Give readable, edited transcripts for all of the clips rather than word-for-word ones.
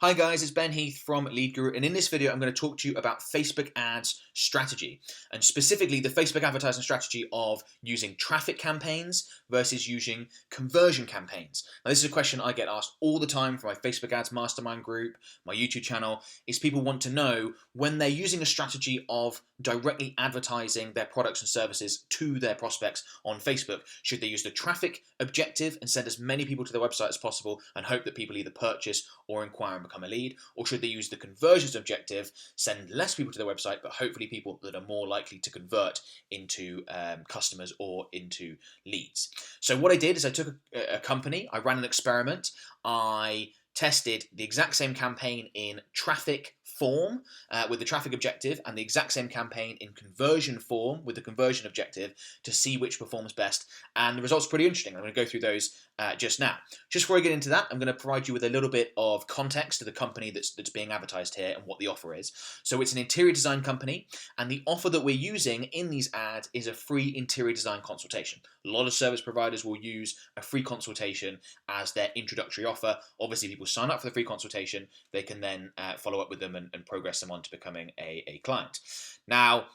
Hi guys, it's Ben Heath from Lead Guru, and in this video I'm going to talk to you about Facebook ads strategy, and specifically the Facebook advertising strategy of using traffic campaigns versus using conversion campaigns. Now this is a question I get asked all the time from my Facebook ads mastermind group, my YouTube channel, is people want to know when they're using a strategy of directly advertising their products and services to their prospects on Facebook, should they use the traffic objective and send as many people to their website as possible and hope that people either purchase or inquire and become a lead, or should they use the conversions objective, send less people to their website but hopefully people that are more likely to convert into customers or into leads. So what I did is I took a company, I ran an experiment, I tested the exact same campaign in traffic form with the traffic objective and the exact same campaign in conversion form with the conversion objective to see which performs best, and the results are pretty interesting. I'm going to go through those just now. Just before I get into that, I'm going to provide you with a little bit of context to the company that's being advertised here and what the offer is. So it's an interior design company, and the offer that we're using in these ads is a free interior design consultation. A lot of service providers will use a free consultation as their introductory offer. Obviously, people sign up for the free consultation, they can then follow up with them and progress them on to becoming a client. Now,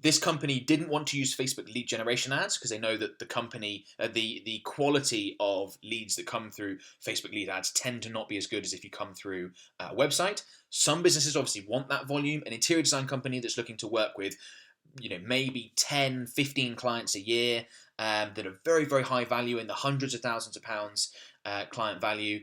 this company didn't want to use Facebook lead generation ads because they know that the company, the quality of leads that come through Facebook lead ads tend to not be as good as if you come through a website. Some businesses obviously want that volume. An interior design company that's looking to work with, maybe 10, 15 clients a year that are very, very high value in the hundreds of thousands of pounds client value.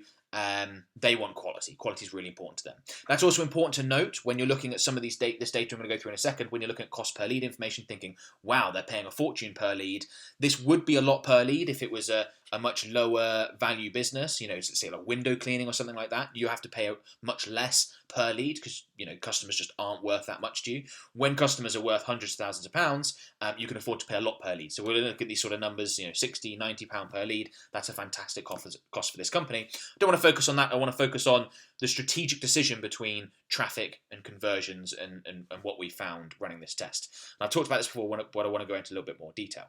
They want quality. Quality is really important to them. That's also important to note when you're looking at some of this data I'm going to go through in a second. When you're looking at cost per lead information, thinking, wow, they're paying a fortune per lead. This would be a lot per lead if it was a much lower value business, say like window cleaning or something like that. You have to pay much less per lead because customers just aren't worth that much to you. When customers are worth hundreds of thousands of pounds, you can afford to pay a lot per lead. So we're going to look at these sort of numbers, 60, 90 pound per lead. That's a fantastic cost for this company. I don't want to focus on that. I want to focus on the strategic decision between traffic and conversions and what we found running this test. And I've talked about this before, but I want to go into a little bit more detail.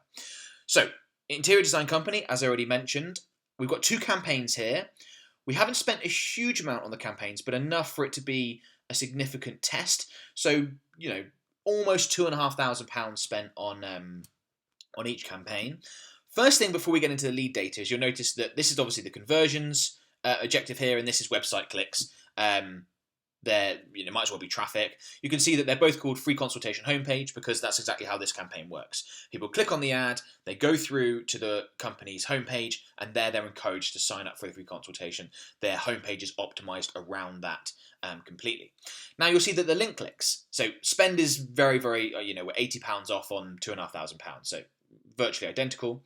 So, interior design company, as I already mentioned, we've got two campaigns here. We haven't spent a huge amount on the campaigns, but enough for it to be a significant test. So, almost £2,500 spent on each campaign. First thing before we get into the lead data is you'll notice that this is obviously the conversions objective here, and this is website clicks. There, might as well be traffic. You can see that they're both called free consultation homepage because that's exactly how this campaign works. People click on the ad, they go through to the company's homepage, and there they're encouraged to sign up for the free consultation. Their homepage is optimized around that completely. Now you'll see that the link clicks. So spend is very, very, we're £80 off on £2,500, so virtually identical.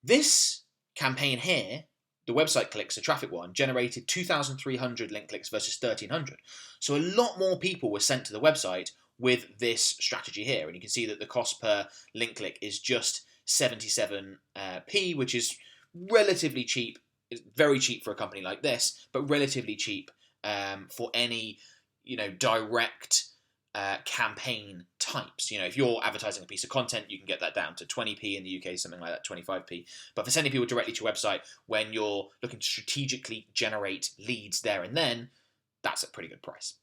This campaign here, the website clicks, the traffic one, generated 2,300 link clicks versus 1,300. So a lot more people were sent to the website with this strategy here. And you can see that the cost per link click is just 77p, which is relatively cheap. It's very cheap for a company like this, but relatively cheap for any, direct campaign types. If you're advertising a piece of content, you can get that down to 20p in the UK, something like that, 25p. But for sending people directly to your website, when you're looking to strategically generate leads there and then, that's a pretty good price.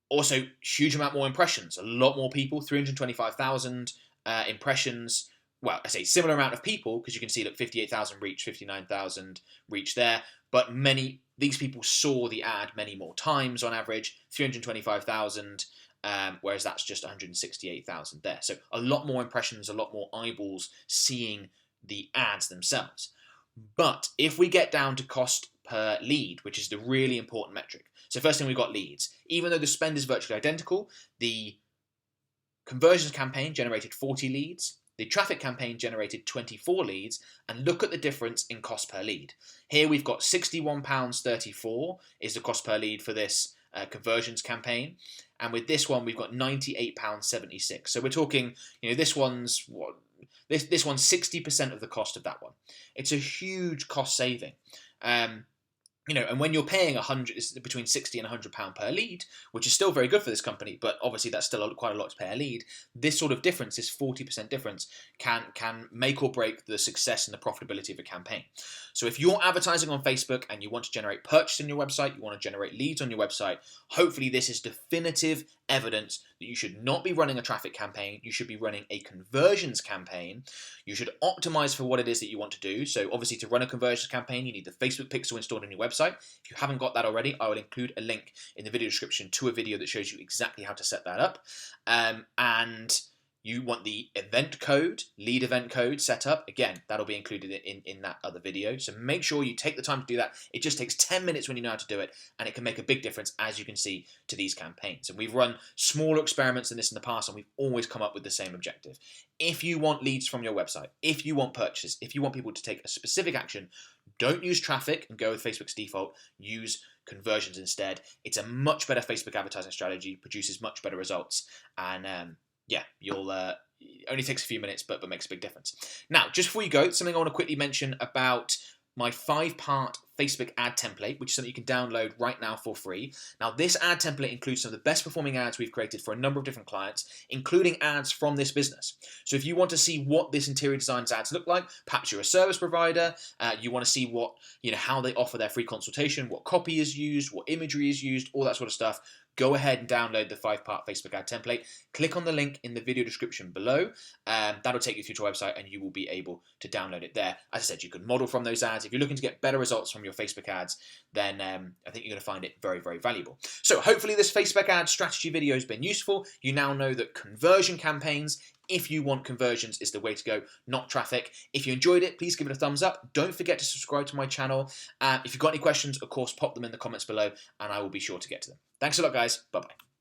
Also, huge amount more impressions. A lot more people, 325,000 impressions. Well, I say similar amount of people because you can see that 58,000 reach, 59,000 reach there. But these people saw the ad many more times on average, 325,000, whereas that's just 168,000 there. So a lot more impressions, a lot more eyeballs seeing the ads themselves. But if we get down to cost per lead, which is the really important metric. So first thing, we've got leads. Even though the spend is virtually identical, the conversions campaign generated 40 leads. The traffic campaign generated 24 leads, and look at the difference in cost per lead. Here we've got £61.34 is the cost per lead for this conversions campaign, and with this one we've got £98.76. So we're talking, this one's 60% of the cost of that one. It's a huge cost saving. And when you're paying between 60 and £100 per lead, which is still very good for this company, but obviously that's still quite a lot to pay a lead. This sort of difference, this 40% difference, can make or break the success and the profitability of a campaign. So if you're advertising on Facebook and you want to generate purchase on your website, you want to generate leads on your website, hopefully this is definitive evidence that you should not be running a traffic campaign. You should be running a conversions campaign. You should optimize for what it is that you want to do. So obviously to run a conversions campaign, you need the Facebook pixel installed on your website. If you haven't got that already, I will include a link in the video description to a video that shows you exactly how to set that up. And you want the event code, lead event code set up. Again, that'll be included in that other video. So make sure you take the time to do that. It just takes 10 minutes when you know how to do it, and it can make a big difference, as you can see, to these campaigns. And we've run smaller experiments in this in the past, and we've always come up with the same objective. If you want leads from your website, if you want purchases, if you want people to take a specific action, don't use traffic and go with Facebook's default. Use conversions instead. It's a much better Facebook advertising strategy, produces much better results, and yeah, you'll it only takes a few minutes, but makes a big difference. Now, just before you go, something I want to quickly mention about my 5-part Facebook ad template, which is something you can download right now for free. Now, this ad template includes some of the best performing ads we've created for a number of different clients, including ads from this business. So if you want to see what this interior designs ads look like, perhaps you're a service provider, you want to see what, how they offer their free consultation, what copy is used, what imagery is used, all that sort of stuff, go ahead and download the 5-part Facebook ad template. Click on the link in the video description below. That'll take you through to our website and you will be able to download it there. As I said, you can model from those ads. If you're looking to get better results from your Facebook ads, then I think you're going to find it very, very valuable. So hopefully this Facebook ad strategy video has been useful. You now know that conversion campaigns, if you want conversions, is the way to go, not traffic. If you enjoyed it, please give it a thumbs up. Don't forget to subscribe to my channel. If you've got any questions, of course, pop them in the comments below and I will be sure to get to them. Thanks a lot, guys. Bye-bye.